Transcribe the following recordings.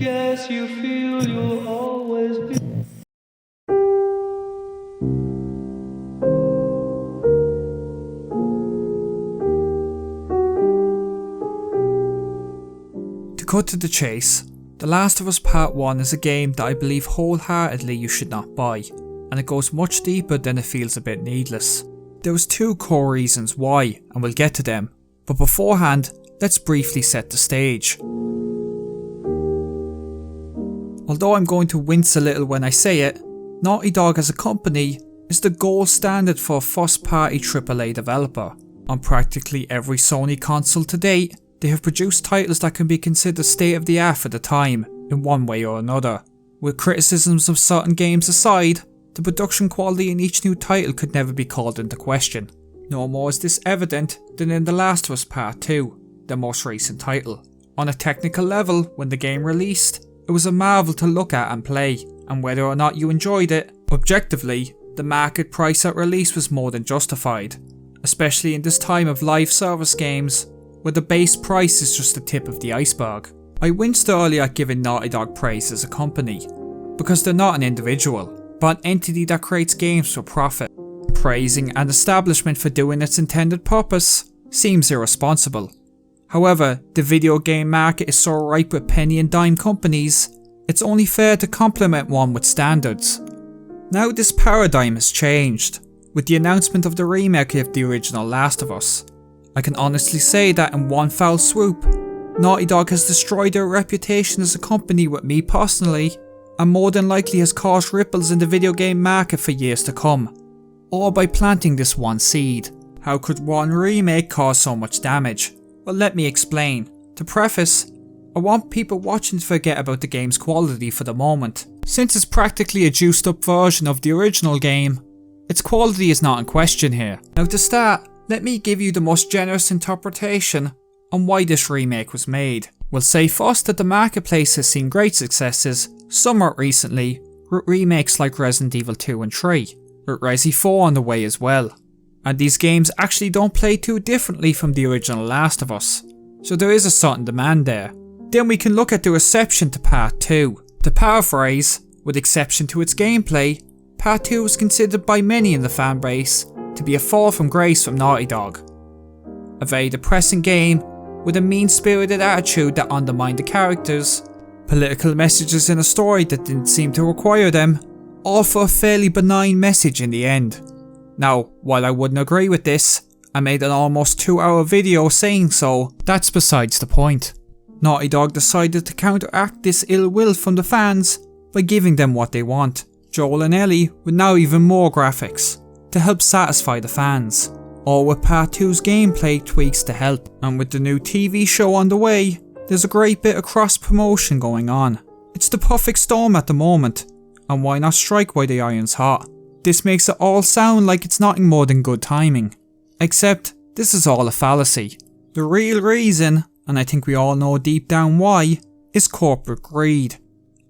Guess you feel you'll always be. To cut to the chase, The Last of Us Part 1 is a game that I believe wholeheartedly you should not buy, and it goes much deeper than it feels a bit needless. There was two core reasons why, and we'll get to them, but beforehand, let's briefly set the stage. Although I'm going to wince a little when I say it, Naughty Dog as a company is the gold standard for a first-party AAA developer. On practically every Sony console to date, they have produced titles that can be considered state-of-the-art for the time, in one way or another. With criticisms of certain games aside, the production quality in each new title could never be called into question. No more is this evident than in The Last of Us Part 2, their most recent title. On a technical level, when the game released, it was a marvel to look at and play, and whether or not you enjoyed it, objectively, the market price at release was more than justified, especially in this time of live service games, where the base price is just the tip of the iceberg. I winced earlier at giving Naughty Dog praise as a company, because they're not an individual, but an entity that creates games for profit. Praising an establishment for doing its intended purpose seems irresponsible. However, the video game market is so ripe with penny and dime companies, it's only fair to compliment one with standards. Now this paradigm has changed, with the announcement of the remake of the original Last of Us. I can honestly say that in one foul swoop, Naughty Dog has destroyed their reputation as a company with me personally, and more than likely has caused ripples in the video game market for years to come, all by planting this one seed. How could one remake cause so much damage? Well, let me explain. To preface, I want people watching to forget about the game's quality for the moment. Since it's practically a juiced up version of the original game, its quality is not in question here. Now to start, let me give you the most generous interpretation on why this remake was made. We'll say first that the marketplace has seen great successes, somewhat recently, with remakes like Resident Evil 2 and 3, with Resi 4 on the way as well. And these games actually don't play too differently from the original Last of Us, so there is a certain demand there. Then we can look at the reception to Part 2. To paraphrase, with exception to its gameplay, Part 2 was considered by many in the fanbase to be a fall from grace from Naughty Dog. A very depressing game with a mean-spirited attitude that undermined the characters, political messages in a story that didn't seem to require them, all for a fairly benign message in the end. Now, while I wouldn't agree with this, I made an almost 2-hour video saying so, that's besides the point. Naughty Dog decided to counteract this ill will from the fans by giving them what they want, Joel and Ellie with now even more graphics, to help satisfy the fans, all with Part 2's gameplay tweaks to help, and with the new TV show on the way, there's a great bit of cross-promotion going on. It's the perfect storm at the moment, and why not strike while the iron's hot? This makes it all sound like it's nothing more than good timing. Except, this is all a fallacy. The real reason, and I think we all know deep down why, is corporate greed.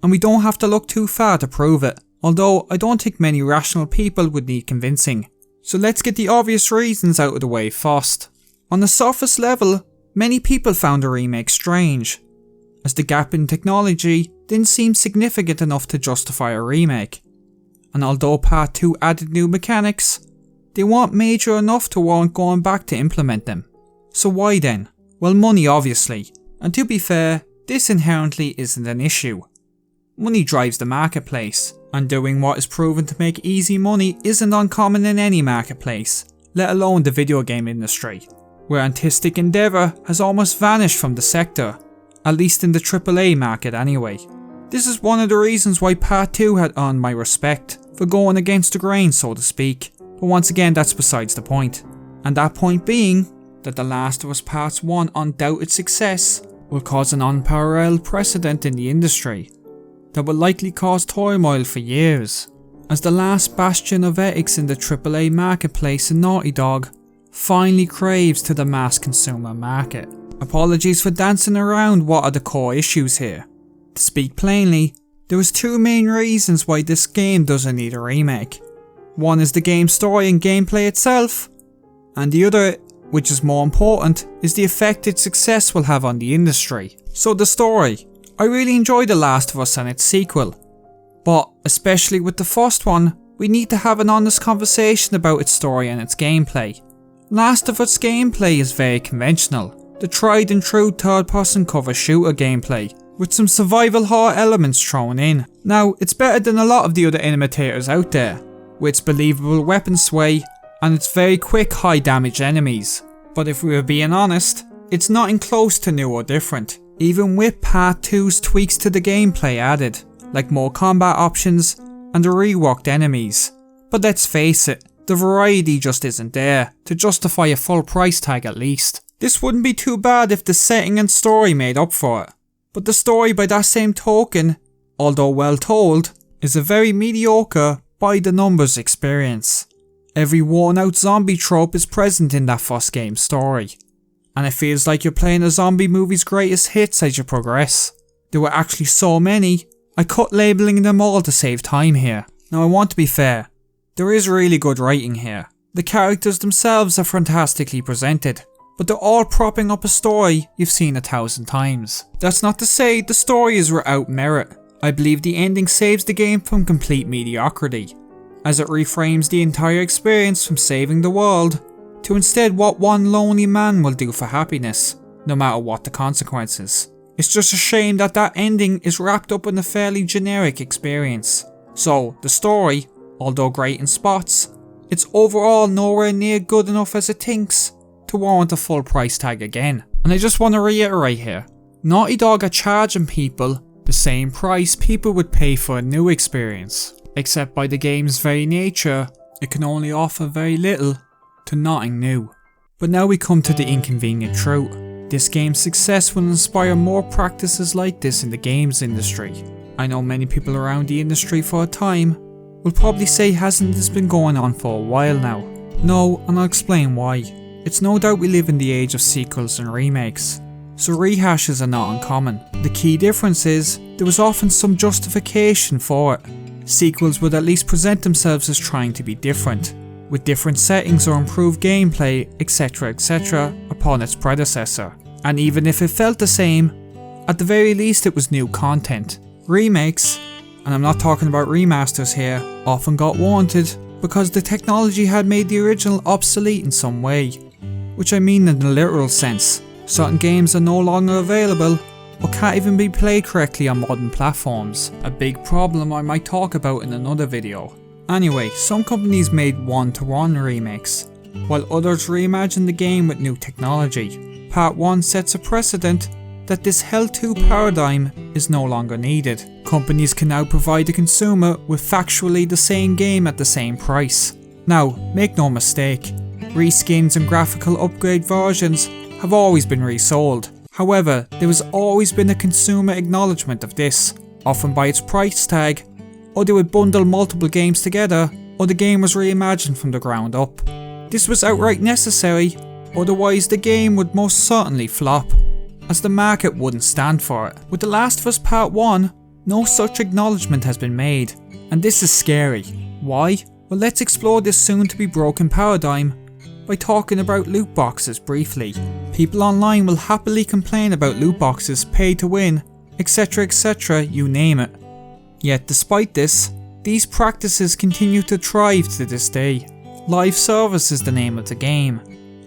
And we don't have to look too far to prove it, although I don't think many rational people would need convincing. So let's get the obvious reasons out of the way first. On the surface level, many people found the remake strange, as the gap in technology didn't seem significant enough to justify a remake. And although Part 2 added new mechanics, they weren't major enough to warrant going back to implement them. So why then? Well, money obviously, and to be fair, this inherently isn't an issue. Money drives the marketplace, and doing what is proven to make easy money isn't uncommon in any marketplace, let alone the video game industry, where artistic endeavour has almost vanished from the sector, at least in the AAA market anyway. This is one of the reasons why Part 2 had earned my respect, for going against the grain so to speak, but once again that's besides the point. And that point being, that The Last of Us Part 1 undoubted success will cause an unparalleled precedent in the industry, that will likely cause turmoil for years, as the last bastion of ethics in the AAA marketplace in Naughty Dog finally craves to the mass consumer market. Apologies for dancing around what are the core issues here. To speak plainly, there is two main reasons why this game doesn't need a remake. One is the game's story and gameplay itself, and the other, which is more important, is the effect its success will have on the industry. So the story. I really enjoyed The Last of Us and its sequel, but especially with the first one, we need to have an honest conversation about its story and its gameplay. Last of Us gameplay is very conventional, the tried and true third person cover shooter gameplay, with some survival horror elements thrown in. Now, it's better than a lot of the other imitators out there, with its believable weapon sway and its very quick high damage enemies. But if we were being honest, it's nothing close to new or different, even with Part 2's tweaks to the gameplay added, like more combat options and the reworked enemies. But let's face it, the variety just isn't there to justify a full price tag at least. This wouldn't be too bad if the setting and story made up for it. But the story by that same token, although well told, is a very mediocre by the numbers experience. Every worn out zombie trope is present in that first game's story, and it feels like you're playing a zombie movie's greatest hits as you progress. There were actually so many, I cut labelling them all to save time here. Now I want to be fair, there is really good writing here. The characters themselves are fantastically presented, but they're all propping up a story you've seen 1,000 times. That's not to say the story is without merit. I believe the ending saves the game from complete mediocrity, as it reframes the entire experience from saving the world to instead what one lonely man will do for happiness, no matter what the consequences. It's just a shame that that ending is wrapped up in a fairly generic experience. So, the story, although great in spots, it's overall nowhere near good enough as it thinks to warrant a full price tag again. And I just want to reiterate here, Naughty Dog are charging people the same price people would pay for a new experience, except by the game's very nature, it can only offer very little to nothing new. But now we come to the inconvenient truth. This game's success will inspire more practices like this in the games industry. I know many people around the industry for a time will probably say hasn't this been going on for a while now? No, and I'll explain why. It's no doubt we live in the age of sequels and remakes, so rehashes are not uncommon. The key difference is, there was often some justification for it. Sequels would at least present themselves as trying to be different, with different settings or improved gameplay, etc, upon its predecessor. And even if it felt the same, at the very least it was new content. Remakes, and I'm not talking about remasters here, often got warranted because the technology had made the original obsolete in some way, which I mean in the literal sense. Certain games are no longer available or can't even be played correctly on modern platforms, a big problem I might talk about in another video. Anyway, some companies made one-to-one remakes, while others reimagined the game with new technology. Part 1 sets a precedent that this Hell 2 paradigm is no longer needed. Companies can now provide the consumer with factually the same game at the same price. Now, make no mistake, reskins and graphical upgrade versions have always been resold. However, there has always been a consumer acknowledgement of this, often by its price tag, or they would bundle multiple games together, or the game was reimagined from the ground up. This was outright necessary, otherwise the game would most certainly flop, as the market wouldn't stand for it. With The Last of Us Part 1, no such acknowledgement has been made, and this is scary. Why? Well, let's explore this soon to be broken paradigm by talking about loot boxes briefly. People online will happily complain about loot boxes, pay to win, etc, you name it. Yet despite this, these practices continue to thrive to this day. Live service is the name of the game,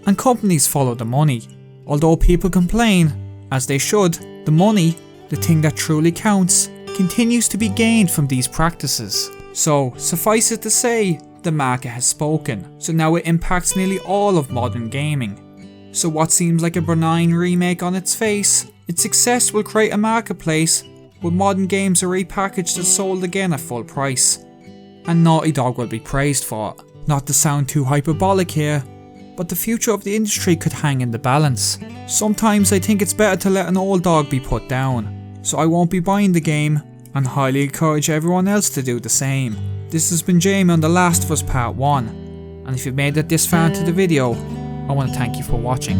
and companies follow the money. Although people complain, as they should, the money, the thing that truly counts, continues to be gained from these practices. So, suffice it to say, the market has spoken, so now it impacts nearly all of modern gaming. So what seems like a benign remake on its face, its success will create a marketplace where modern games are repackaged and sold again at full price. And Naughty Dog will be praised for it. Not to sound too hyperbolic here, but the future of the industry could hang in the balance. Sometimes I think it's better to let an old dog be put down, so I won't be buying the game, and highly encourage everyone else to do the same. This has been Jamie on The Last of Us Part 1, and if you've made it this far into the video, I want to thank you for watching.